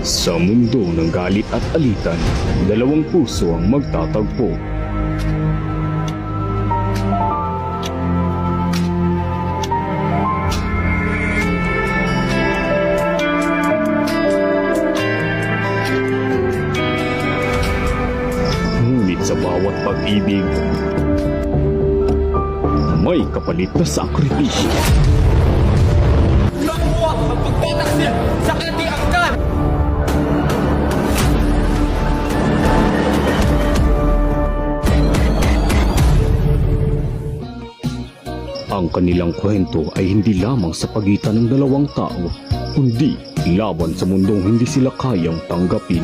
Sa mundo ng galit at alitan, dalawang puso ang magtatagpo. Ngunit sa bawat pag-ibig, may kapalit na sakripisyo. Nakuha ang pagtataksil sa ating angkan! Ang kanilang kwento ay hindi lamang sa pagitan ng dalawang tao, kundi laban sa mundong hindi sila kayang tanggapin.